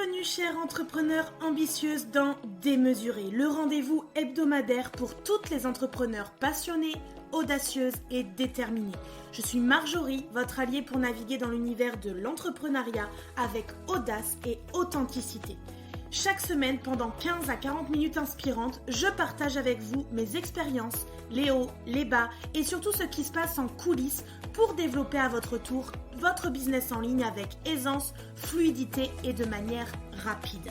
Bienvenue chères entrepreneurs ambitieuses dans Démesuré, le rendez-vous hebdomadaire pour toutes les entrepreneurs passionnées, audacieuses et déterminées. Je suis Marjorie, votre alliée pour naviguer dans l'univers de l'entrepreneuriat avec audace et authenticité. Chaque semaine, pendant 15 à 40 minutes inspirantes, je partage avec vous mes expériences, les hauts, les bas et surtout ce qui se passe en coulisses pour développer à votre tour votre business en ligne avec aisance, fluidité et de manière rapide.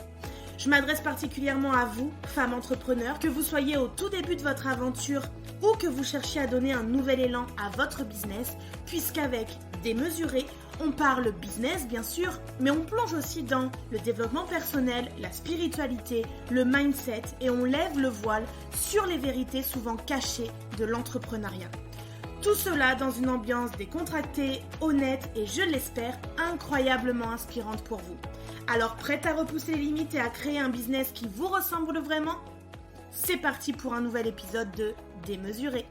Je m'adresse particulièrement à vous, femmes entrepreneurs, que vous soyez au tout début de votre aventure ou que vous cherchiez à donner un nouvel élan à votre business, puisqu'avec Démesuré, on parle business bien sûr, mais on plonge aussi dans le développement personnel, la spiritualité, le mindset et on lève le voile sur les vérités souvent cachées de l'entrepreneuriat. Tout cela dans une ambiance décontractée, honnête et je l'espère incroyablement inspirante pour vous. Alors prête à repousser les limites et à créer un business qui vous ressemble vraiment ? C'est parti pour un nouvel épisode de Démesuré.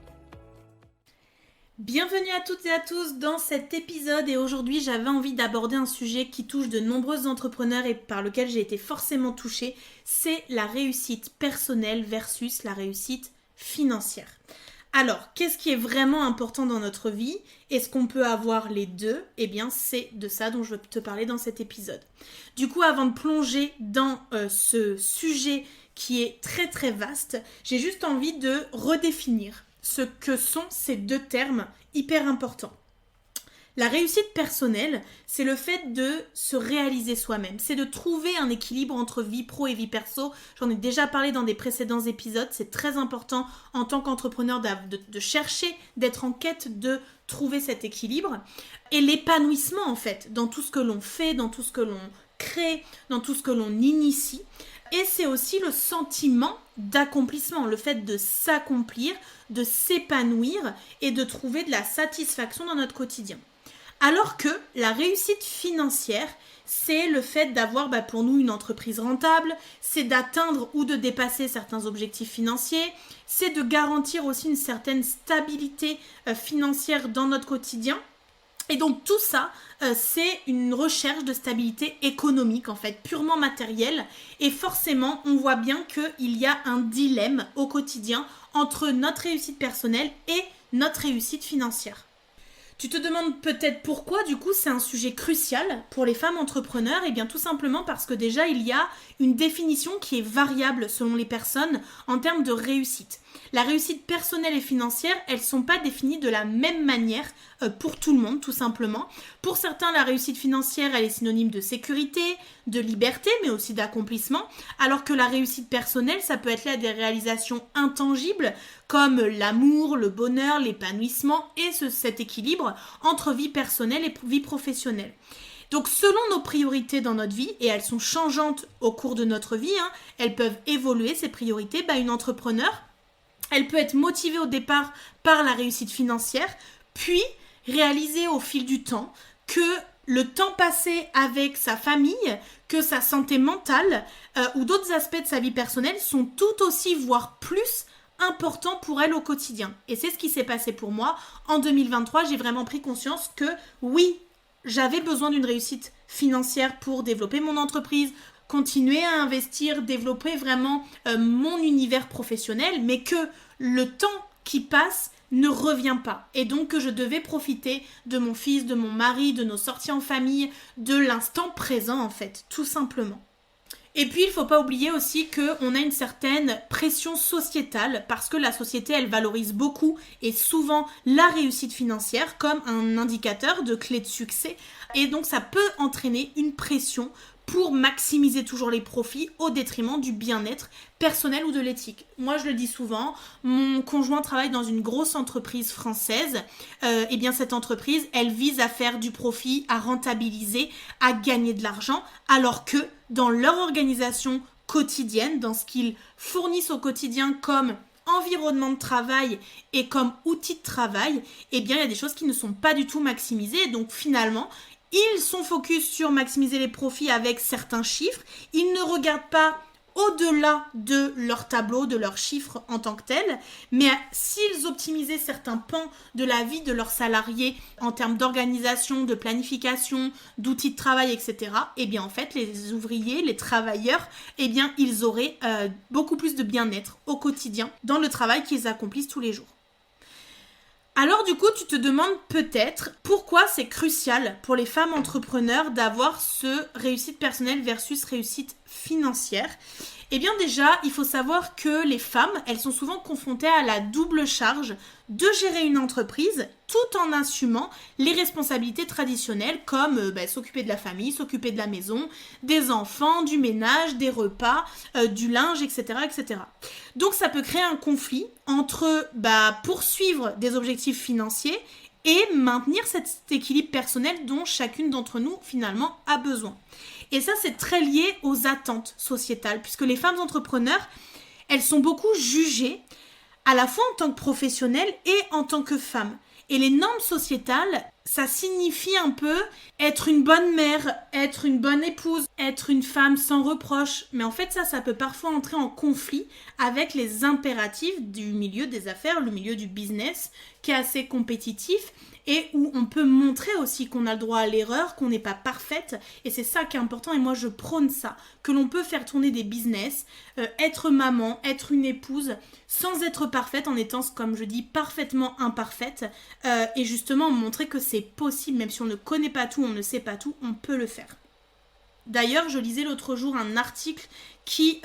Bienvenue à toutes et à tous dans cet épisode et aujourd'hui j'avais envie d'aborder un sujet qui touche de nombreux entrepreneurs et par lequel j'ai été forcément touchée, c'est la réussite personnelle versus la réussite financière. Alors, qu'est-ce qui est vraiment important dans notre vie ? Est-ce qu'on peut avoir les deux ? Eh bien, c'est de ça dont je veux te parler dans cet épisode. Du coup, avant de plonger dans ce sujet qui est très très vaste, j'ai juste envie de redéfinir ce que sont ces deux termes hyper importants. La réussite personnelle, c'est le fait de se réaliser soi-même. C'est de trouver un équilibre entre vie pro et vie perso. J'en ai déjà parlé dans des précédents épisodes. C'est très important en tant qu'entrepreneur de chercher, d'être en quête de trouver cet équilibre. Et l'épanouissement en fait, dans tout ce que l'on fait, dans tout ce que l'on crée, dans tout ce que l'on initie. Et c'est aussi le sentiment d'accomplissement, le fait de s'accomplir, de s'épanouir et de trouver de la satisfaction dans notre quotidien. Alors que la réussite financière, c'est le fait d'avoir pour nous une entreprise rentable, c'est d'atteindre ou de dépasser certains objectifs financiers, c'est de garantir aussi une certaine stabilité financière dans notre quotidien. Et donc tout ça, c'est une recherche de stabilité économique en fait, purement matérielle. Et forcément, on voit bien qu'il y a un dilemme au quotidien entre notre réussite personnelle et notre réussite financière. Tu te demandes peut-être pourquoi, du coup, c'est un sujet crucial pour les femmes entrepreneurs. Eh bien, tout simplement parce que déjà, il y a une définition qui est variable selon les personnes en termes de réussite. La réussite personnelle et financière, elles ne sont pas définies de la même manière pour tout le monde, tout simplement. Pour certains, la réussite financière, elle est synonyme de sécurité, de liberté, mais aussi d'accomplissement, alors que la réussite personnelle, ça peut être là des réalisations intangibles, comme l'amour, le bonheur, l'épanouissement et cet équilibre entre vie personnelle et vie professionnelle. Donc selon nos priorités dans notre vie, et elles sont changeantes au cours de notre vie, elles peuvent évoluer ces priorités, une entrepreneur, elle peut être motivée au départ par la réussite financière, puis réaliser au fil du temps que le temps passé avec sa famille, que sa santé mentale ou d'autres aspects de sa vie personnelle sont tout aussi, voire plus, importants pour elle au quotidien. Et c'est ce qui s'est passé pour moi. En 2023, j'ai vraiment pris conscience que oui, j'avais besoin d'une réussite financière pour développer mon entreprise, continuer à investir, développer vraiment mon univers professionnel, mais que le temps qui passe ne revient pas. Et donc que je devais profiter de mon fils, de mon mari, de nos sorties en famille, de l'instant présent en fait, tout simplement. Et puis, il ne faut pas oublier aussi qu'on a une certaine pression sociétale parce que la société, elle valorise beaucoup et souvent la réussite financière comme un indicateur de clé de succès. Et donc, ça peut entraîner une pression pour maximiser toujours les profits au détriment du bien-être personnel ou de l'éthique. Moi, je le dis souvent, mon conjoint travaille dans une grosse entreprise française. Et bien, cette entreprise, elle vise à faire du profit, à rentabiliser, à gagner de l'argent, alors que dans leur organisation quotidienne, dans ce qu'ils fournissent au quotidien comme environnement de travail et comme outil de travail, eh bien, il y a des choses qui ne sont pas du tout maximisées. Donc, finalement, ils sont focus sur maximiser les profits avec certains chiffres. Ils ne regardent pas au-delà de leur tableau, de leurs chiffres en tant que tels, mais s'ils optimisaient certains pans de la vie de leurs salariés en termes d'organisation, de planification, d'outils de travail, etc., eh bien en fait les ouvriers, les travailleurs, eh bien ils auraient beaucoup plus de bien-être au quotidien dans le travail qu'ils accomplissent tous les jours. Alors du coup, tu te demandes peut-être pourquoi c'est crucial pour les femmes entrepreneurs d'avoir ce réussite personnelle versus réussite financière. Eh bien déjà, il faut savoir que les femmes, elles sont souvent confrontées à la double charge de gérer une entreprise tout en assumant les responsabilités traditionnelles comme s'occuper de la famille, s'occuper de la maison, des enfants, du ménage, des repas, du linge, etc., etc. Donc ça peut créer un conflit entre poursuivre des objectifs financiers et maintenir cet équilibre personnel dont chacune d'entre nous finalement a besoin. Et ça, c'est très lié aux attentes sociétales, puisque les femmes entrepreneurs, elles sont beaucoup jugées à la fois en tant que professionnelles et en tant que femmes. Et les normes sociétales, ça signifie un peu être une bonne mère, être une bonne épouse, être une femme sans reproche. Mais en fait, ça peut parfois entrer en conflit avec les impératifs du milieu des affaires, le milieu du business, qui est assez compétitif et où on peut montrer aussi qu'on a le droit à l'erreur, qu'on n'est pas parfaite. Et c'est ça qui est important et moi je prône ça, que l'on peut faire tourner des business, être maman, être une épouse, sans être parfaite, en étant, comme je dis, parfaitement imparfaite. Et justement montrer que c'est possible, même si on ne connaît pas tout, on ne sait pas tout, on peut le faire. D'ailleurs, je lisais l'autre jour un article qui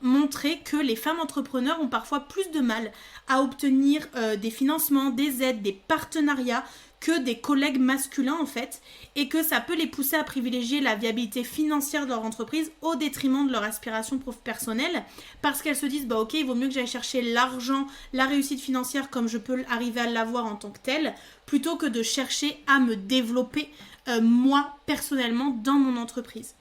montrait que les femmes entrepreneurs ont parfois plus de mal à obtenir des financements, des aides, des partenariats que des collègues masculins en fait, et que ça peut les pousser à privilégier la viabilité financière de leur entreprise au détriment de leur aspiration personnelle, parce qu'elles se disent ok, il vaut mieux que j'aille chercher l'argent, la réussite financière comme je peux arriver à l'avoir en tant que telle, plutôt que de chercher à me développer moi personnellement dans mon entreprise.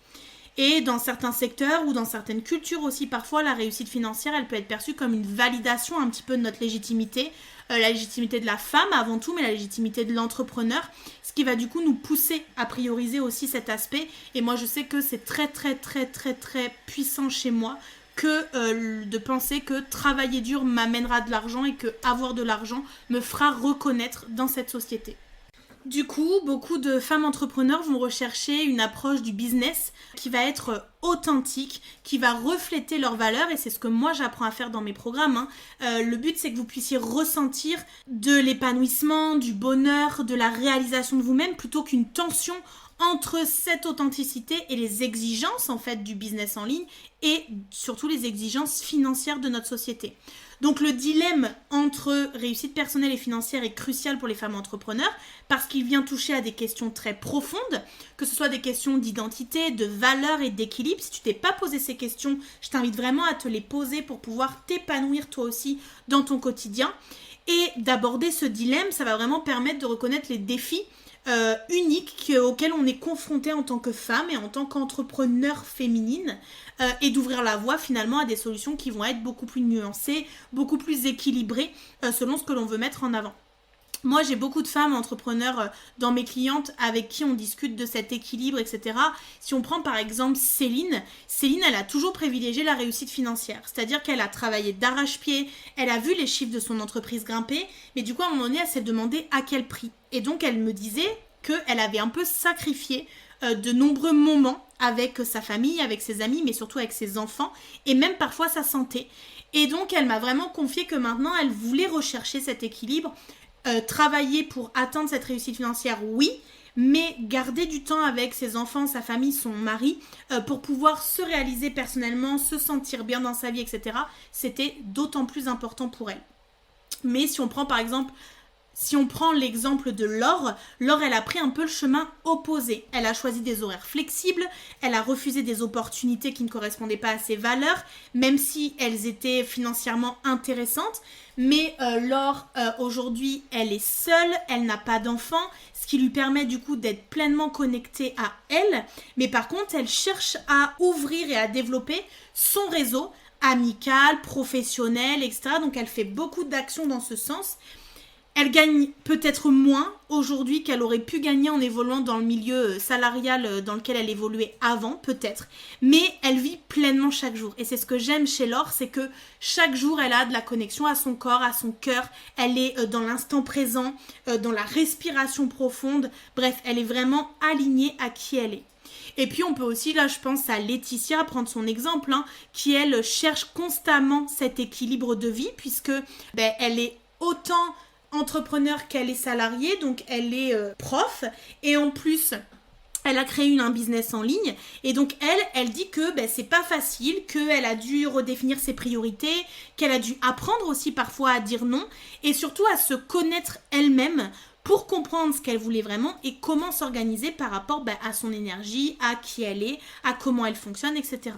Et dans certains secteurs ou dans certaines cultures aussi, parfois la réussite financière elle peut être perçue comme une validation un petit peu de notre légitimité, la légitimité de la femme avant tout, mais la légitimité de l'entrepreneur, ce qui va du coup nous pousser à prioriser aussi cet aspect. Et moi je sais que c'est très très très très très puissant chez moi que de penser que travailler dur m'amènera de l'argent et que avoir de l'argent me fera reconnaître dans cette société. Du coup, beaucoup de femmes entrepreneurs vont rechercher une approche du business qui va être authentique, qui va refléter leurs valeurs, et c'est ce que moi j'apprends à faire dans mes programmes. Le but, c'est que vous puissiez ressentir de l'épanouissement, du bonheur, de la réalisation de vous-même, plutôt qu'une tension entre cette authenticité et les exigences en fait du business en ligne et surtout les exigences financières de notre société. Donc le dilemme entre réussite personnelle et financière est crucial pour les femmes entrepreneurs parce qu'il vient toucher à des questions très profondes, que ce soit des questions d'identité, de valeur et d'équilibre. Si tu t'es pas posé ces questions, je t'invite vraiment à te les poser pour pouvoir t'épanouir toi aussi dans ton quotidien. Et d'aborder ce dilemme, ça va vraiment permettre de reconnaître les défis uniques auxquels on est confronté en tant que femme et en tant qu'entrepreneur féminine et d'ouvrir la voie finalement à des solutions qui vont être beaucoup plus nuancées, beaucoup plus équilibrées selon ce que l'on veut mettre en avant. Moi, j'ai beaucoup de femmes entrepreneurs dans mes clientes avec qui on discute de cet équilibre, etc. Si on prend par exemple Céline, elle a toujours privilégié la réussite financière. C'est-à-dire qu'elle a travaillé d'arrache-pied, elle a vu les chiffres de son entreprise grimper, mais du coup, à un moment donné, elle s'est demandé à quel prix. Et donc, elle me disait qu'elle avait un peu sacrifié de nombreux moments avec sa famille, avec ses amis, mais surtout avec ses enfants, et même parfois sa santé. Et donc, elle m'a vraiment confié que maintenant, elle voulait rechercher cet équilibre, travailler pour atteindre cette réussite financière, oui, mais garder du temps avec ses enfants, sa famille, son mari, pour pouvoir se réaliser personnellement, se sentir bien dans sa vie, etc. C'était d'autant plus important pour elle. Mais si on prend par exemple... Si on prend l'exemple de Laure, elle a pris un peu le chemin opposé. Elle a choisi des horaires flexibles, elle a refusé des opportunités qui ne correspondaient pas à ses valeurs, même si elles étaient financièrement intéressantes. Mais Laure, aujourd'hui, elle est seule, elle n'a pas d'enfant, ce qui lui permet du coup d'être pleinement connectée à elle. Mais par contre, elle cherche à ouvrir et à développer son réseau amical, professionnel, etc. Donc elle fait beaucoup d'actions dans ce sens. Elle gagne peut-être moins aujourd'hui qu'elle aurait pu gagner en évoluant dans le milieu salarial dans lequel elle évoluait avant, peut-être. Mais elle vit pleinement chaque jour. Et c'est ce que j'aime chez Laure, c'est que chaque jour, elle a de la connexion à son corps, à son cœur. Elle est dans l'instant présent, dans la respiration profonde. Bref, elle est vraiment alignée à qui elle est. Et puis on peut aussi, là je pense à Laetitia, prendre son exemple, qui elle cherche constamment cet équilibre de vie, puisque elle est autant entrepreneur qu'elle est salariée, donc elle est prof, et en plus elle a créé un business en ligne, et donc elle dit que c'est pas facile, qu'elle a dû redéfinir ses priorités, qu'elle a dû apprendre aussi parfois à dire non, et surtout à se connaître elle-même pour comprendre ce qu'elle voulait vraiment et comment s'organiser par rapport à son énergie, à qui elle est, à comment elle fonctionne, etc.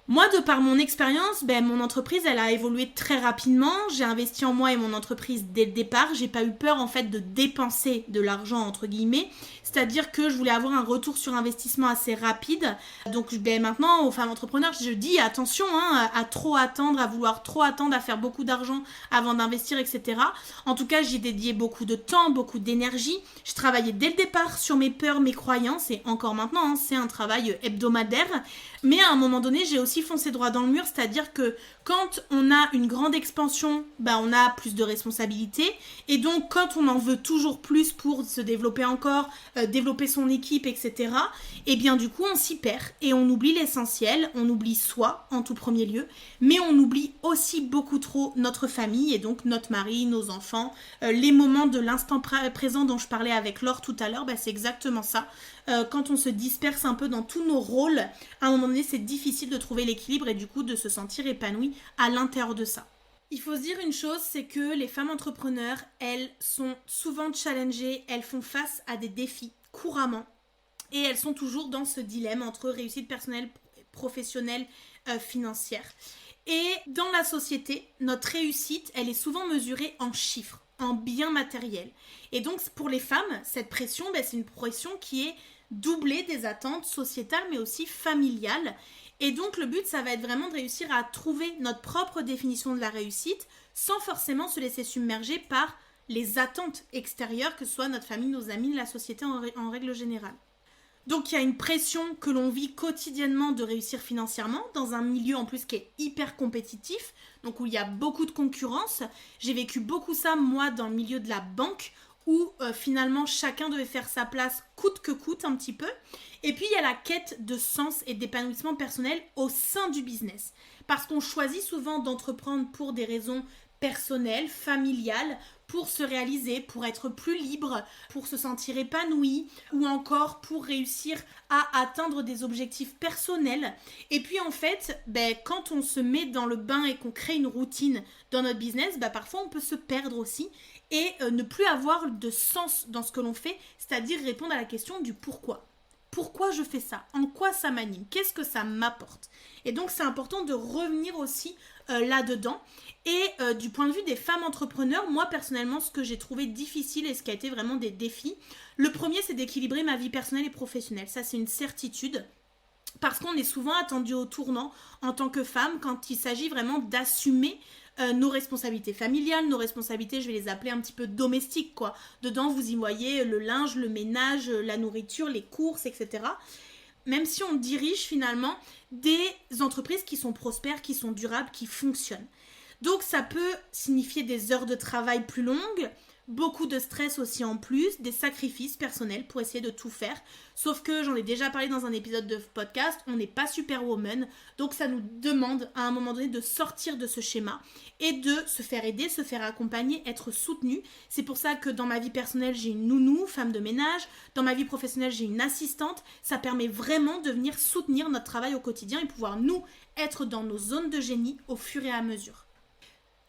Moi, de par mon expérience, mon entreprise, elle a évolué très rapidement. J'ai investi en moi et mon entreprise dès le départ. J'ai pas eu peur, en fait, de dépenser de l'argent, entre guillemets. C'est-à-dire que je voulais avoir un retour sur investissement assez rapide. Donc, maintenant, aux femmes entrepreneurs, je dis attention, à trop attendre, à vouloir trop attendre, à faire beaucoup d'argent avant d'investir, etc. En tout cas, j'y ai dédié beaucoup de temps, beaucoup d'énergie. Je travaillais dès le départ sur mes peurs, mes croyances. Et encore maintenant, c'est un travail hebdomadaire. Mais à un moment donné, j'ai aussi foncé droit dans le mur, c'est-à-dire que quand on a une grande expansion, on a plus de responsabilités. Et donc, quand on en veut toujours plus pour se développer encore, développer son équipe, etc., et bien du coup, on s'y perd et on oublie l'essentiel, on oublie soi en tout premier lieu, mais on oublie aussi beaucoup trop notre famille et donc notre mari, nos enfants, les moments de l'instant présent dont je parlais avec Laure tout à l'heure, c'est exactement ça. Quand on se disperse un peu dans tous nos rôles, à un moment donné, c'est difficile de trouver l'équilibre et du coup de se sentir épanoui à l'intérieur de ça. Il faut se dire une chose, c'est que les femmes entrepreneurs, elles sont souvent challengées, elles font face à des défis couramment et elles sont toujours dans ce dilemme entre réussite personnelle, professionnelle, financière. Et dans la société, notre réussite, elle est souvent mesurée en chiffres, en biens matériels. Et donc pour les femmes, cette pression, c'est une pression qui est doublée des attentes sociétales mais aussi familiales. Et donc le but, ça va être vraiment de réussir à trouver notre propre définition de la réussite sans forcément se laisser submerger par les attentes extérieures, que ce soit notre famille, nos amis, la société en règle générale. Donc il y a une pression que l'on vit quotidiennement de réussir financièrement dans un milieu en plus qui est hyper compétitif, donc où il y a beaucoup de concurrence. J'ai vécu beaucoup ça moi dans le milieu de la banque où finalement chacun devait faire sa place coûte que coûte un petit peu. Et puis il y a la quête de sens et d'épanouissement personnel au sein du business. Parce qu'on choisit souvent d'entreprendre pour des raisons personnelles, familiales, pour se réaliser, pour être plus libre, pour se sentir épanoui ou encore pour réussir à atteindre des objectifs personnels. Et puis en fait, quand on se met dans le bain et qu'on crée une routine dans notre business, parfois on peut se perdre aussi et ne plus avoir de sens dans ce que l'on fait, c'est-à-dire répondre à la question du pourquoi. Pourquoi je fais ça? En quoi ça m'anime? Qu'est-ce que ça m'apporte? Et donc c'est important de revenir aussi là-dedans. Et du point de vue des femmes entrepreneurs, moi personnellement, ce que j'ai trouvé difficile et ce qui a été vraiment des défis, le premier c'est d'équilibrer ma vie personnelle et professionnelle. Ça c'est une certitude. Parce qu'on est souvent attendu au tournant en tant que femme quand il s'agit vraiment d'assumer nos responsabilités familiales, nos responsabilités, je vais les appeler un petit peu domestiques, quoi. Dedans, vous y voyez le linge, le ménage, la nourriture, les courses, etc. Même si on dirige finalement des entreprises qui sont prospères, qui sont durables, qui fonctionnent. Donc ça peut signifier des heures de travail plus longues, beaucoup de stress aussi en plus, des sacrifices personnels pour essayer de tout faire. Sauf que j'en ai déjà parlé dans un épisode de podcast, on n'est pas superwoman, donc ça nous demande à un moment donné de sortir de ce schéma et de se faire aider, se faire accompagner, être soutenu. C'est pour ça que dans ma vie personnelle, j'ai une nounou, femme de ménage, dans ma vie professionnelle, j'ai une assistante. Ça permet vraiment de venir soutenir notre travail au quotidien et pouvoir nous être dans nos zones de génie au fur et à mesure.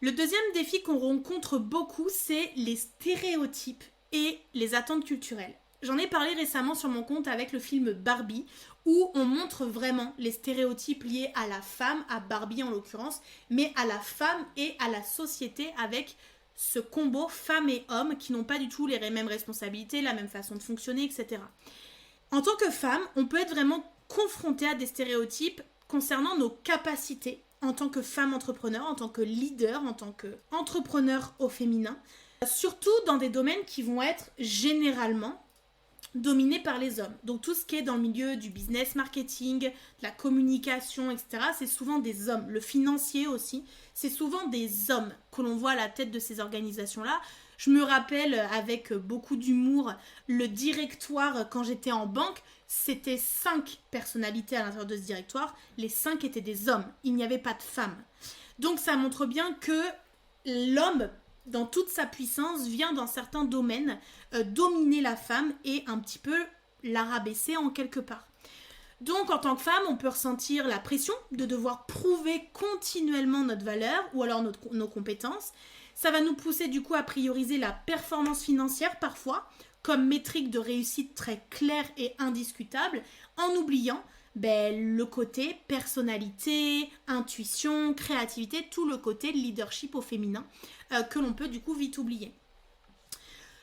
Le deuxième défi qu'on rencontre beaucoup, c'est les stéréotypes et les attentes culturelles. J'en ai parlé récemment sur mon compte avec le film Barbie, où on montre vraiment les stéréotypes liés à la femme, à Barbie en l'occurrence, mais à la femme et à la société avec ce combo femme et homme qui n'ont pas du tout les mêmes responsabilités, la même façon de fonctionner, etc. En tant que femme, on peut être vraiment confronté à des stéréotypes concernant nos capacités en tant que femme entrepreneur, en tant que leader, en tant qu'entrepreneur au féminin. Surtout dans des domaines qui vont être généralement dominés par les hommes. Donc tout ce qui est dans le milieu du business marketing, de la communication, etc., c'est souvent des hommes. Le financier aussi, c'est souvent des hommes que l'on voit à la tête de ces organisations-là. Je me rappelle avec beaucoup d'humour le directoire quand j'étais en banque, c'était 5 personnalités à l'intérieur de ce directoire. Les 5 étaient des hommes, il n'y avait pas de femmes. Donc ça montre bien que l'homme, dans toute sa puissance, vient dans certains domaines dominer la femme et un petit peu la rabaisser en quelque part. Donc en tant que femme, on peut ressentir la pression de devoir prouver continuellement notre valeur ou alors nos compétences. Ça va nous pousser du coup à prioriser la performance financière parfois comme métrique de réussite très claire et indiscutable en oubliant le côté personnalité, intuition, créativité, tout le côté leadership au féminin que l'on peut du coup vite oublier.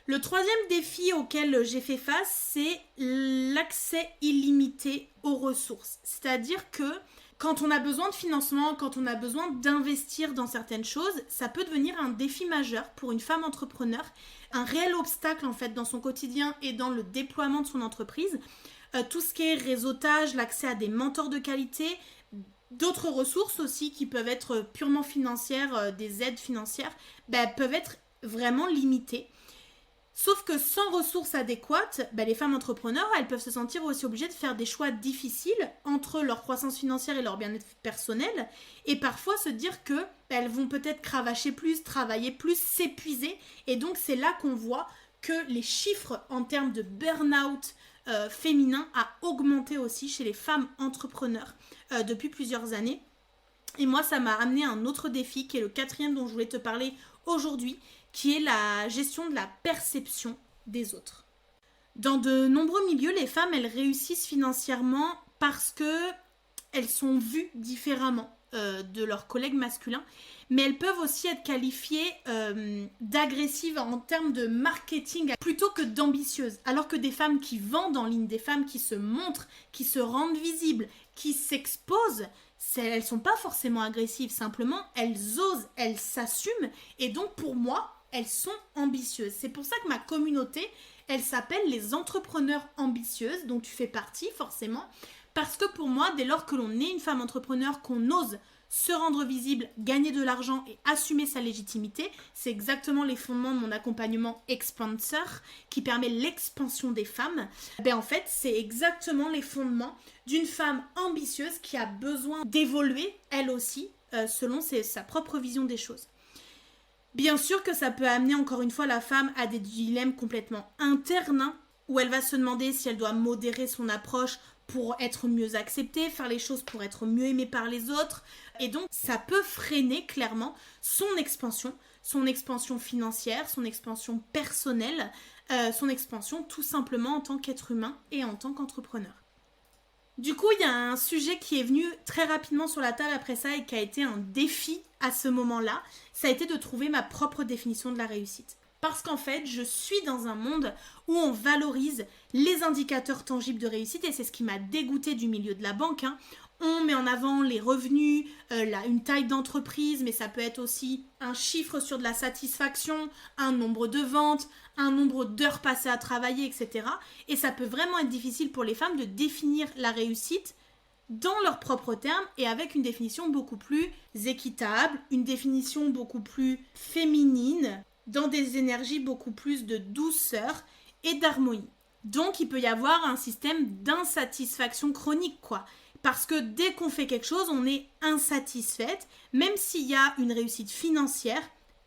Le troisième défi auquel j'ai fait face, c'est l'accès illimité aux ressources. C'est-à-dire que quand on a besoin de financement, quand on a besoin d'investir dans certaines choses, ça peut devenir un défi majeur pour une femme entrepreneur, un réel obstacle en fait dans son quotidien et dans le déploiement de son entreprise. Tout ce qui est réseautage, l'accès à des mentors de qualité, d'autres ressources aussi qui peuvent être purement financières, des aides financières, peuvent être vraiment limitées. Sauf que sans ressources adéquates, les femmes entrepreneurs, elles peuvent se sentir aussi obligées de faire des choix difficiles entre leur croissance financière et leur bien-être personnel et parfois se dire que elles vont peut-être cravacher plus, travailler plus, s'épuiser et donc c'est là qu'on voit que les chiffres en termes de burn-out féminin a augmenté aussi chez les femmes entrepreneurs depuis plusieurs années. Et moi, ça m'a amené à un autre défi qui est le 4e dont je voulais te parler aujourd'hui, qui est la gestion de la perception des autres. Dans de nombreux milieux, les femmes, elles réussissent financièrement parce qu'elles sont vues différemment de leurs collègues masculins, mais elles peuvent aussi être qualifiées d'agressives en termes de marketing plutôt que d'ambitieuses, alors que des femmes qui vendent en ligne, des femmes qui se montrent, qui se rendent visibles, qui s'exposent, elles ne sont pas forcément agressives, simplement elles osent, elles s'assument et donc pour moi, elles sont ambitieuses. C'est pour ça que ma communauté, elle s'appelle les entrepreneurs ambitieuses, dont tu fais partie forcément, parce que pour moi, dès lors que l'on est une femme entrepreneur, qu'on ose se rendre visible, gagner de l'argent et assumer sa légitimité, c'est exactement les fondements de mon accompagnement Expanser qui permet l'expansion des femmes. En fait, c'est exactement les fondements d'une femme ambitieuse qui a besoin d'évoluer, elle aussi, selon sa propre vision des choses. Bien sûr que ça peut amener encore une fois la femme à des dilemmes complètement internes où elle va se demander si elle doit modérer son approche pour être mieux acceptée, faire les choses pour être mieux aimée par les autres. Et donc, ça peut freiner clairement son expansion financière, son expansion personnelle, son expansion tout simplement en tant qu'être humain et en tant qu'entrepreneur. Du coup, il y a un sujet qui est venu très rapidement sur la table après ça et qui a été un défi à ce moment-là. Ça a été de trouver ma propre définition de la réussite. Parce qu'en fait, je suis dans un monde où on valorise les indicateurs tangibles de réussite et c'est ce qui m'a dégoûtée du milieu de la banque. On met en avant les revenus, une taille d'entreprise, mais ça peut être aussi un chiffre sur de la satisfaction, un nombre de ventes, un nombre d'heures passées à travailler, etc. Et ça peut vraiment être difficile pour les femmes de définir la réussite dans leurs propres termes et avec une définition beaucoup plus équitable, une définition beaucoup plus féminine, dans des énergies beaucoup plus de douceur et d'harmonie. Donc il peut y avoir un système d'insatisfaction chronique, Parce que dès qu'on fait quelque chose, on est insatisfaite, même s'il y a une réussite financière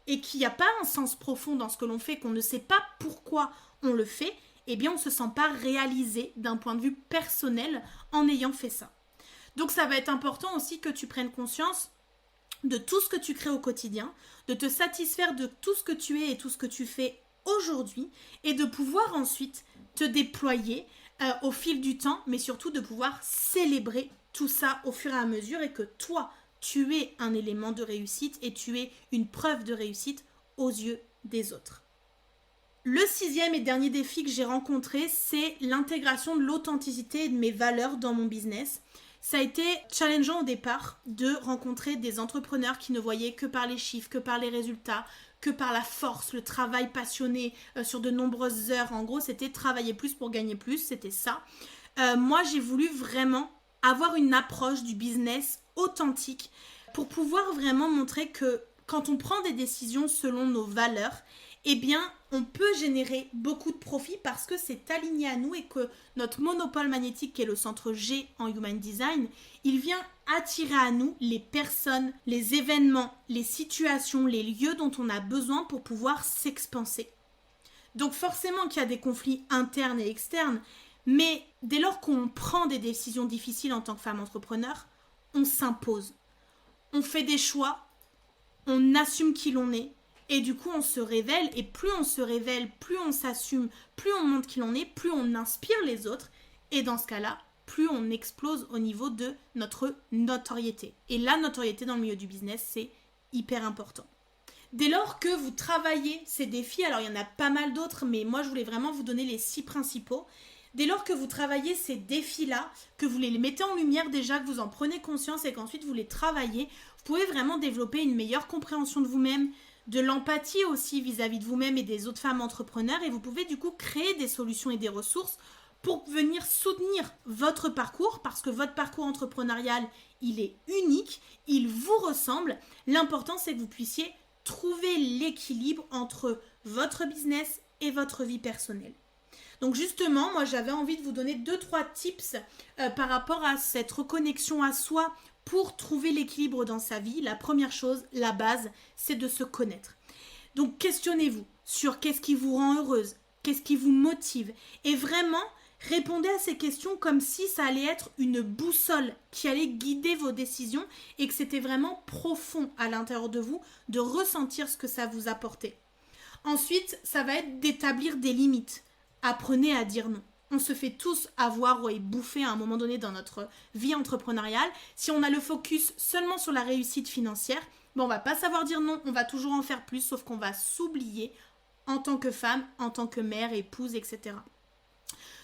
et qu'il n'y a pas un sens profond dans ce que l'on fait, qu'on ne sait pas pourquoi on le fait, on ne se sent pas réalisé d'un point de vue personnel en ayant fait ça. Donc ça va être important aussi que tu prennes conscience de tout ce que tu crées au quotidien, de te satisfaire de tout ce que tu es et tout ce que tu fais aujourd'hui et de pouvoir ensuite te déployer au fil du temps, mais surtout de pouvoir célébrer tout ça au fur et à mesure et que toi, tu es un élément de réussite et tu es une preuve de réussite aux yeux des autres. Le 6e et dernier défi que j'ai rencontré, c'est l'intégration de l'authenticité et de mes valeurs dans mon business. Ça a été challengeant au départ de rencontrer des entrepreneurs qui ne voyaient que par les chiffres, que par les résultats, que par la force, le travail passionné sur de nombreuses heures. En gros, c'était travailler plus pour gagner plus, c'était ça. Moi, j'ai voulu vraiment avoir une approche du business authentique pour pouvoir vraiment montrer que quand on prend des décisions selon nos valeurs, eh bien, on peut générer beaucoup de profit parce que c'est aligné à nous et que notre monopole magnétique, qui est le centre G en Human Design, il vient attirer à nous les personnes, les événements, les situations, les lieux dont on a besoin pour pouvoir s'expanser. Donc forcément qu'il y a des conflits internes et externes, mais dès lors qu'on prend des décisions difficiles en tant que femme entrepreneur, on s'impose. On fait des choix, on assume qui l'on est, et du coup on se révèle, et plus on se révèle, plus on s'assume, plus on montre qui l'on est, plus on inspire les autres, et dans ce cas-là, plus on explose au niveau de notre notoriété. Et la notoriété dans le milieu du business, c'est hyper important. Dès lors que vous travaillez ces défis, alors il y en a pas mal d'autres, mais moi je voulais vraiment vous donner les 6 principaux. Dès lors que vous travaillez ces défis-là, que vous les mettez en lumière déjà, que vous en prenez conscience et qu'ensuite vous les travaillez, vous pouvez vraiment développer une meilleure compréhension de vous-même, de l'empathie aussi vis-à-vis de vous-même et des autres femmes entrepreneurs, et vous pouvez du coup créer des solutions et des ressources pour venir soutenir votre parcours, parce que votre parcours entrepreneurial, il est unique, il vous ressemble. L'important, c'est que vous puissiez trouver l'équilibre entre votre business et votre vie personnelle. Donc justement, moi j'avais envie de vous donner 2-3 tips par rapport à cette reconnexion à soi pour trouver l'équilibre dans sa vie. La première chose, la base, c'est de se connaître. Donc questionnez-vous sur qu'est-ce qui vous rend heureuse, qu'est-ce qui vous motive, et vraiment répondez à ces questions comme si ça allait être une boussole qui allait guider vos décisions et que c'était vraiment profond à l'intérieur de vous de ressentir ce que ça vous apportait. Ensuite, ça va être d'établir des limites. Apprenez à dire non. On se fait tous avoir et bouffer à un moment donné dans notre vie entrepreneuriale. Si on a le focus seulement sur la réussite financière, on va pas savoir dire non, on va toujours en faire plus, sauf qu'on va s'oublier en tant que femme, en tant que mère, épouse, etc.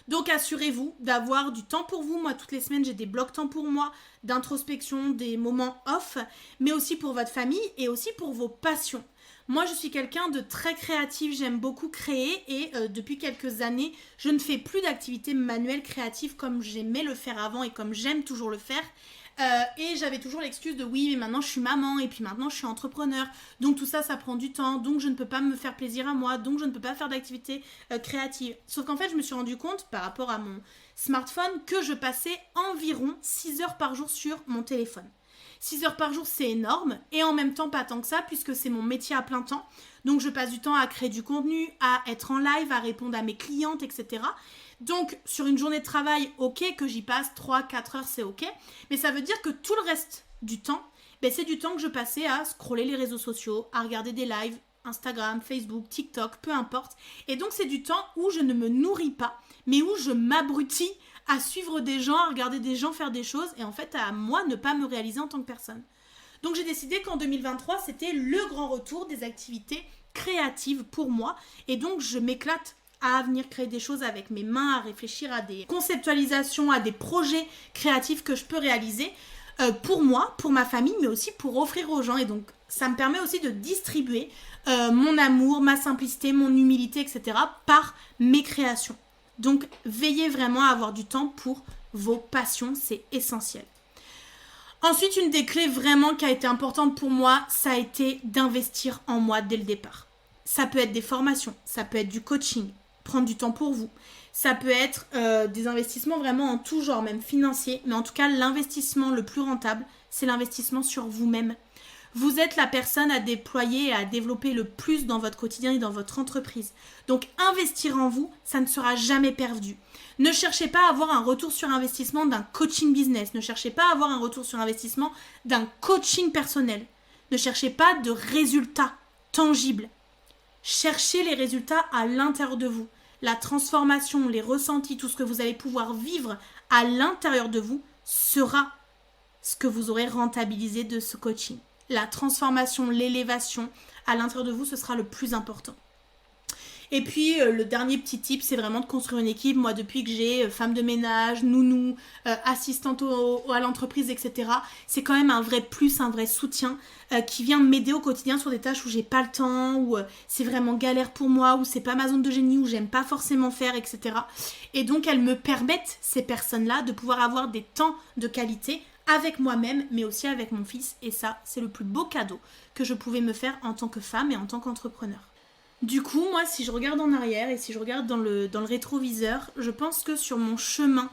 Donc assurez-vous d'avoir du temps pour vous. Moi, toutes les semaines, j'ai des blocs temps pour moi, d'introspection, des moments off, mais aussi pour votre famille et aussi pour vos passions. Moi, je suis quelqu'un de très créatif, j'aime beaucoup créer et depuis quelques années, je ne fais plus d'activités manuelles créatives comme j'aimais le faire avant et comme j'aime toujours le faire. Et j'avais toujours l'excuse de oui, mais maintenant je suis maman et puis maintenant je suis entrepreneur. Donc tout ça, ça prend du temps, donc je ne peux pas me faire plaisir à moi, donc je ne peux pas faire d'activités créatives. Sauf qu'en fait, je me suis rendu compte par rapport à mon smartphone que je passais environ 6 heures par jour sur mon téléphone. 6 heures par jour, c'est énorme, et en même temps pas tant que ça, puisque c'est mon métier à plein temps. Donc je passe du temps à créer du contenu, à être en live, à répondre à mes clientes, etc. Donc sur une journée de travail, ok, que j'y passe 3-4 heures, c'est ok. Mais ça veut dire que tout le reste du temps, c'est du temps que je passais à scroller les réseaux sociaux, à regarder des lives, Instagram, Facebook, TikTok, peu importe. Et donc c'est du temps où je ne me nourris pas, mais où je m'abrutis à suivre des gens, à regarder des gens faire des choses et en fait à moi ne pas me réaliser en tant que personne. Donc j'ai décidé qu'en 2023 c'était le grand retour des activités créatives pour moi et donc je m'éclate à venir créer des choses avec mes mains, à réfléchir à des conceptualisations, à des projets créatifs que je peux réaliser pour moi, pour ma famille, mais aussi pour offrir aux gens. Et donc ça me permet aussi de distribuer mon amour, ma simplicité, mon humilité, etc. par mes créations. Donc, veillez vraiment à avoir du temps pour vos passions, c'est essentiel. Ensuite, une des clés vraiment qui a été importante pour moi, ça a été d'investir en moi dès le départ. Ça peut être des formations, ça peut être du coaching, prendre du temps pour vous. Ça peut être des investissements vraiment en tout genre, même financiers. Mais en tout cas, l'investissement le plus rentable, c'est l'investissement sur vous-même. Vous êtes la personne à déployer et à développer le plus dans votre quotidien et dans votre entreprise. Donc, investir en vous, ça ne sera jamais perdu. Ne cherchez pas à avoir un retour sur investissement d'un coaching business. Ne cherchez pas à avoir un retour sur investissement d'un coaching personnel. Ne cherchez pas de résultats tangibles. Cherchez les résultats à l'intérieur de vous. La transformation, les ressentis, tout ce que vous allez pouvoir vivre à l'intérieur de vous sera ce que vous aurez rentabilisé de ce coaching. La transformation, l'élévation à l'intérieur de vous, ce sera le plus important. Et puis le dernier petit tip, c'est vraiment de construire une équipe. Moi, depuis que j'ai femme de ménage, nounou, assistante à l'entreprise, etc., c'est quand même un vrai plus, un vrai soutien qui vient m'aider au quotidien sur des tâches où j'ai pas le temps, où c'est vraiment galère pour moi, où c'est pas ma zone de génie, où j'aime pas forcément faire, etc. Et donc elles me permettent, ces personnes-là, de pouvoir avoir des temps de qualité avec moi-même, mais aussi avec mon fils. Et ça, c'est le plus beau cadeau que je pouvais me faire en tant que femme et en tant qu'entrepreneur. Du coup, moi, si je regarde en arrière et si je regarde dans le rétroviseur, je pense que sur mon chemin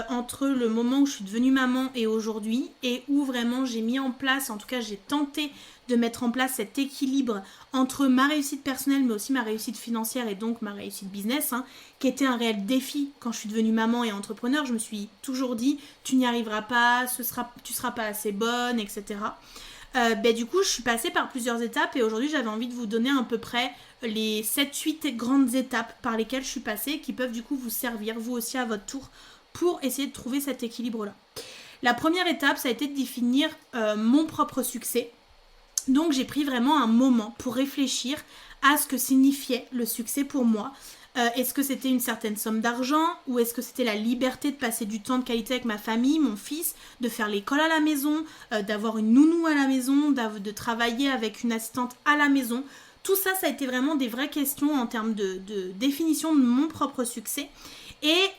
entre le moment où je suis devenue maman et aujourd'hui, et où vraiment j'ai mis en place, en tout cas j'ai tenté de mettre en place cet équilibre entre ma réussite personnelle mais aussi ma réussite financière et donc ma réussite business, qui était un réel défi quand je suis devenue maman et entrepreneur. Je me suis toujours dit, tu n'y arriveras pas, tu seras pas assez bonne, etc. Du coup, je suis passée par plusieurs étapes et aujourd'hui, j'avais envie de vous donner à peu près les 7-8 grandes étapes par lesquelles je suis passée qui peuvent du coup vous servir, vous aussi à votre tour, pour essayer de trouver cet équilibre-là. La première étape, ça a été de définir mon propre succès. Donc, j'ai pris vraiment un moment pour réfléchir à ce que signifiait le succès pour moi. Est-ce que c'était une certaine somme d'argent ou est-ce que c'était la liberté de passer du temps de qualité avec ma famille, mon fils, de faire l'école à la maison, d'avoir une nounou à la maison, de travailler avec une assistante à la maison. Tout ça, ça a été vraiment des vraies questions en termes de définition de mon propre succès et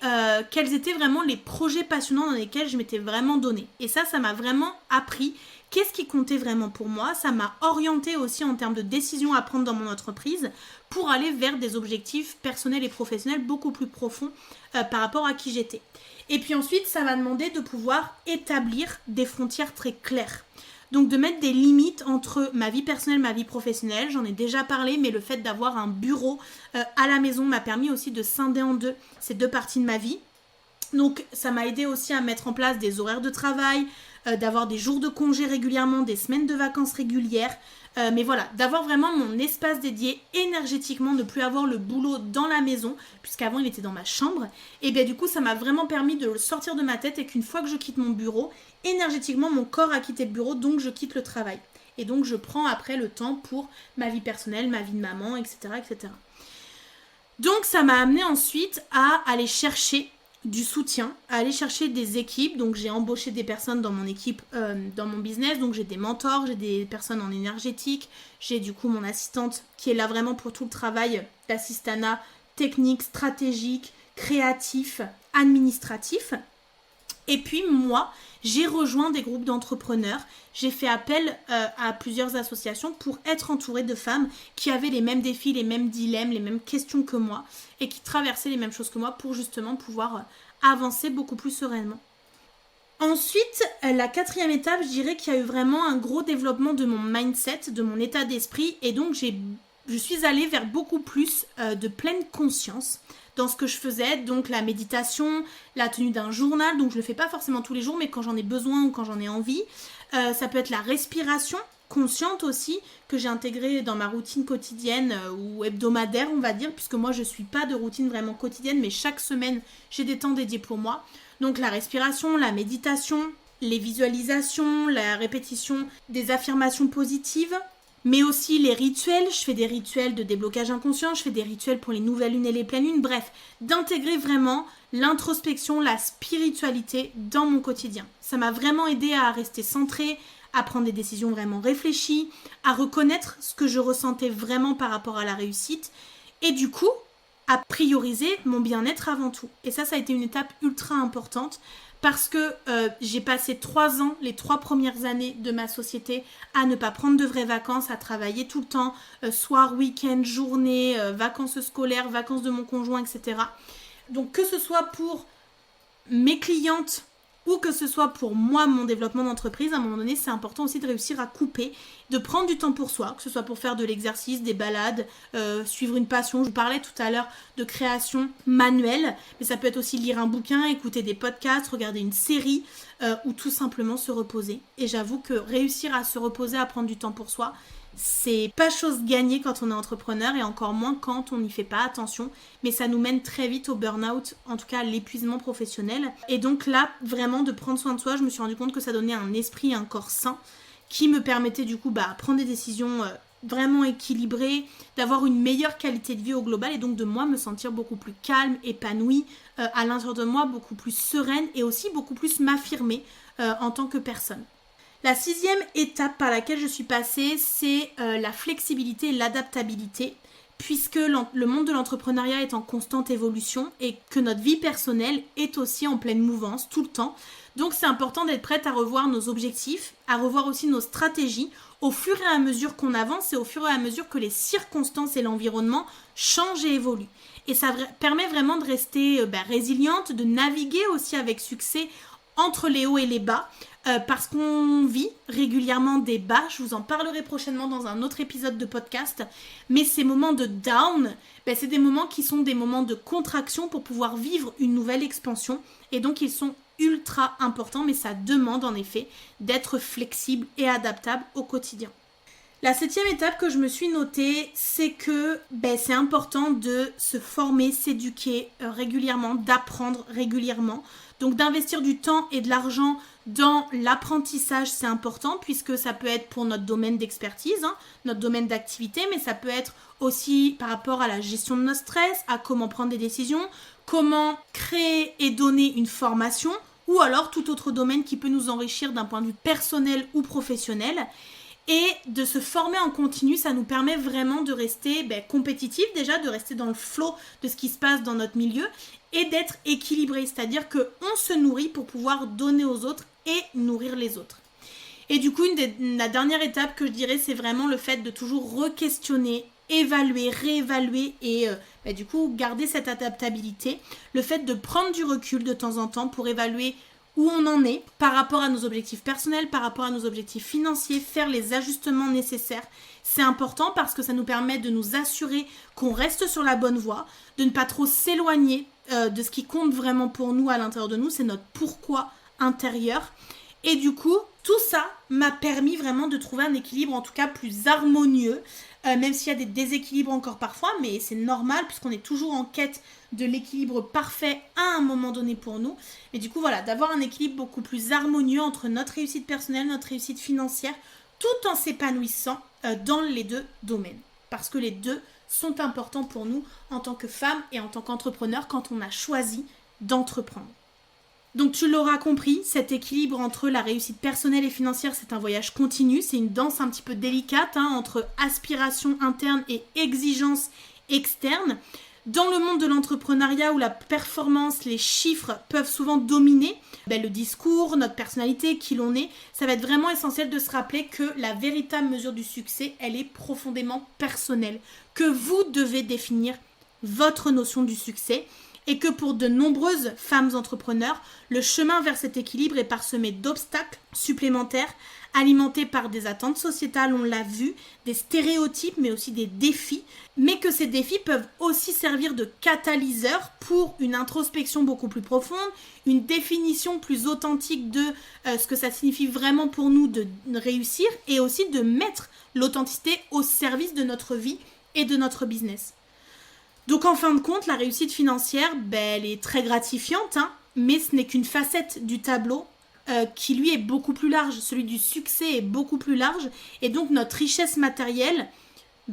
quels étaient vraiment les projets passionnants dans lesquels je m'étais vraiment donnée. Et ça m'a vraiment appris qu'est-ce qui comptait vraiment pour moi. Ça m'a orientée aussi en termes de décisions à prendre dans mon entreprise pour aller vers des objectifs personnels et professionnels beaucoup plus profonds par rapport à qui j'étais. Et puis ensuite, ça m'a demandé de pouvoir établir des frontières très claires. Donc de mettre des limites entre ma vie personnelle et ma vie professionnelle, j'en ai déjà parlé, mais le fait d'avoir un bureau à la maison m'a permis aussi de scinder en deux ces deux parties de ma vie. Donc ça m'a aidé aussi à mettre en place des horaires de travail, d'avoir des jours de congé régulièrement, des semaines de vacances régulières. Mais voilà, d'avoir vraiment mon espace dédié énergétiquement, de plus avoir le boulot dans la maison, puisqu'avant il était dans ma chambre. Et bien du coup, ça m'a vraiment permis de le sortir de ma tête et qu'une fois que je quitte mon bureau, énergétiquement, mon corps a quitté le bureau, donc je quitte le travail. Et donc je prends après le temps pour ma vie personnelle, ma vie de maman, etc. etc. Donc ça m'a amené ensuite à aller chercher du soutien, à aller chercher des équipes. Donc j'ai embauché des personnes dans mon équipe, dans mon business. Donc j'ai des mentors, j'ai des personnes en énergétique. J'ai du coup mon assistante qui est là vraiment pour tout le travail d'assistanat technique, stratégique, créatif, administratif. Et puis moi, j'ai rejoint des groupes d'entrepreneurs. J'ai fait appel à plusieurs associations pour être entourée de femmes qui avaient les mêmes défis, les mêmes dilemmes, les mêmes questions que moi et qui traversaient les mêmes choses que moi pour justement pouvoir avancer beaucoup plus sereinement. Ensuite, la quatrième étape, je dirais qu'il y a eu vraiment un gros développement de mon mindset, de mon état d'esprit et donc je suis allée vers beaucoup plus de pleine conscience dans ce que je faisais, donc la méditation, la tenue d'un journal, donc je le fais pas forcément tous les jours, mais quand j'en ai besoin ou quand j'en ai envie. Ça peut être la respiration consciente aussi, que j'ai intégrée dans ma routine quotidienne ou hebdomadaire, on va dire, puisque moi je suis pas de routine vraiment quotidienne, mais chaque semaine j'ai des temps dédiés pour moi. Donc la respiration, la méditation, les visualisations, la répétition des affirmations positives, mais aussi les rituels. Je fais des rituels de déblocage inconscient, je fais des rituels pour les nouvelles lunes et les pleines lunes, bref, d'intégrer vraiment l'introspection, la spiritualité dans mon quotidien. Ça m'a vraiment aidé à rester centrée, à prendre des décisions vraiment réfléchies, à reconnaître ce que je ressentais vraiment par rapport à la réussite et du coup, à prioriser mon bien-être avant tout. Et ça a été une étape ultra importante parce que j'ai passé 3 ans, les 3 premières années de ma société, à ne pas prendre de vraies vacances, à travailler tout le temps, soir, week-end, journée, vacances scolaires, vacances de mon conjoint, etc. Donc que ce soit pour mes clientes ou que ce soit pour moi, mon développement d'entreprise, à un moment donné, c'est important aussi de réussir à couper, de prendre du temps pour soi, que ce soit pour faire de l'exercice, des balades, suivre une passion. Je vous parlais tout à l'heure de création manuelle, mais ça peut être aussi lire un bouquin, écouter des podcasts, regarder une série ou tout simplement se reposer. Et j'avoue que réussir à se reposer, à prendre du temps pour soi, c'est pas chose gagnée quand on est entrepreneur et encore moins quand on n'y fait pas attention, mais ça nous mène très vite au burn-out, en tout cas à l'épuisement professionnel. Et donc là, vraiment de prendre soin de soi, je me suis rendu compte que ça donnait un esprit et un corps sain qui me permettait du coup prendre des décisions vraiment équilibrée, d'avoir une meilleure qualité de vie au global et donc de moi me sentir beaucoup plus calme, épanouie à l'intérieur de moi, beaucoup plus sereine et aussi beaucoup plus m'affirmer en tant que personne. La 6e étape par laquelle je suis passée, c'est la flexibilité et l'adaptabilité, puisque le monde de l'entrepreneuriat est en constante évolution et que notre vie personnelle est aussi en pleine mouvance tout le temps. Donc c'est important d'être prête à revoir nos objectifs, à revoir aussi nos stratégies au fur et à mesure qu'on avance et au fur et à mesure que les circonstances et l'environnement changent et évoluent. Et ça permet vraiment de rester résiliente, de naviguer aussi avec succès entre les hauts et les bas, parce qu'on vit régulièrement des bas. Je vous en parlerai prochainement dans un autre épisode de podcast. Mais ces moments de down, c'est des moments qui sont des moments de contraction pour pouvoir vivre une nouvelle expansion. Et donc ils sont ultra importants, mais ça demande en effet d'être flexible et adaptable au quotidien. La 7e étape que je me suis notée, c'est que c'est important de se former, s'éduquer régulièrement, d'apprendre régulièrement. Donc d'investir du temps et de l'argent dans l'apprentissage, c'est important puisque ça peut être pour notre domaine d'expertise, notre domaine d'activité, mais ça peut être aussi par rapport à la gestion de notre stress, à comment prendre des décisions, comment créer et donner une formation ou alors tout autre domaine qui peut nous enrichir d'un point de vue personnel ou professionnel. Et de se former en continu, ça nous permet vraiment de rester compétitif déjà, de rester dans le flow de ce qui se passe dans notre milieu et d'être équilibré, c'est-à-dire qu'on se nourrit pour pouvoir donner aux autres et nourrir les autres. Et du coup, la dernière étape que je dirais, c'est vraiment le fait de toujours re-questionner, évaluer, réévaluer et du coup garder cette adaptabilité, le fait de prendre du recul de temps en temps pour évaluer où on en est par rapport à nos objectifs personnels, par rapport à nos objectifs financiers, faire les ajustements nécessaires. C'est important parce que ça nous permet de nous assurer qu'on reste sur la bonne voie, de ne pas trop s'éloigner de ce qui compte vraiment pour nous à l'intérieur de nous, c'est notre pourquoi intérieur. Et du coup, tout ça m'a permis vraiment de trouver un équilibre en tout cas plus harmonieux, même s'il y a des déséquilibres encore parfois, mais c'est normal puisqu'on est toujours en quête de l'équilibre parfait à un moment donné pour nous. Mais du coup, voilà, d'avoir un équilibre beaucoup plus harmonieux entre notre réussite personnelle, notre réussite financière, tout en s'épanouissant dans les deux domaines. Parce que les deux sont importants pour nous en tant que femmes et en tant qu'entrepreneurs quand on a choisi d'entreprendre. Donc tu l'auras compris, cet équilibre entre la réussite personnelle et financière, c'est un voyage continu, c'est une danse un petit peu délicate entre aspiration interne et exigence externe. Dans le monde de l'entrepreneuriat où la performance, les chiffres peuvent souvent dominer le discours, notre personnalité, qui l'on est, ça va être vraiment essentiel de se rappeler que la véritable mesure du succès, elle est profondément personnelle, que vous devez définir votre notion du succès. Et que pour de nombreuses femmes entrepreneurs, le chemin vers cet équilibre est parsemé d'obstacles supplémentaires, alimentés par des attentes sociétales, on l'a vu, des stéréotypes, mais aussi des défis, mais que ces défis peuvent aussi servir de catalyseur pour une introspection beaucoup plus profonde, une définition plus authentique de ce que ça signifie vraiment pour nous de réussir, et aussi de mettre l'authenticité au service de notre vie et de notre business. Donc en fin de compte, la réussite financière, elle est très gratifiante, mais ce n'est qu'une facette du tableau qui lui est beaucoup plus large. Celui du succès est beaucoup plus large. Et donc notre richesse matérielle,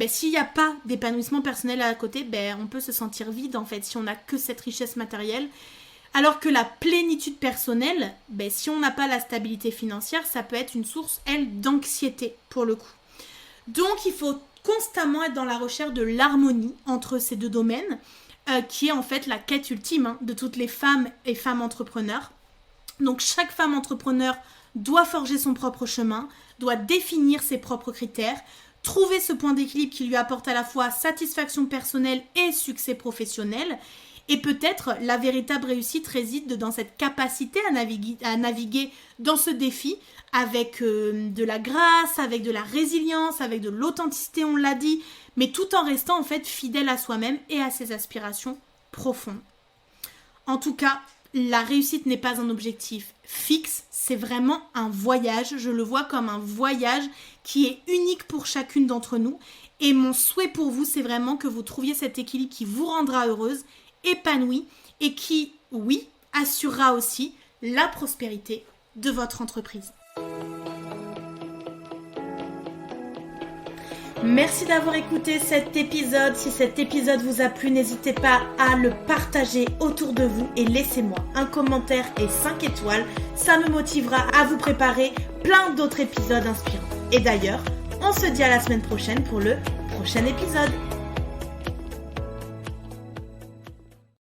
s'il n'y a pas d'épanouissement personnel à côté, on peut se sentir vide en fait si on n'a que cette richesse matérielle. Alors que la plénitude personnelle, si on n'a pas la stabilité financière, ça peut être une source, elle, d'anxiété pour le coup. Donc il faut constamment être dans la recherche de l'harmonie entre ces deux domaines, qui est en fait la quête ultime de toutes les femmes et femmes entrepreneurs. Donc chaque femme entrepreneur doit forger son propre chemin, doit définir ses propres critères, trouver ce point d'équilibre qui lui apporte à la fois satisfaction personnelle et succès professionnel. Et peut-être la véritable réussite réside dans cette capacité à naviguer dans ce défi avec de la grâce, avec de la résilience, avec de l'authenticité, on l'a dit, mais tout en restant en fait fidèle à soi-même et à ses aspirations profondes. En tout cas, la réussite n'est pas un objectif fixe, c'est vraiment un voyage. Je le vois comme un voyage qui est unique pour chacune d'entre nous. Et mon souhait pour vous, c'est vraiment que vous trouviez cet équilibre qui vous rendra heureuse, épanouie et qui, oui, assurera aussi la prospérité de votre entreprise. Merci d'avoir écouté cet épisode. Si cet épisode vous a plu, n'hésitez pas à le partager autour de vous et laissez-moi un commentaire et 5 étoiles. Ça me motivera à vous préparer plein d'autres épisodes inspirants. Et d'ailleurs, on se dit à la semaine prochaine pour le prochain épisode.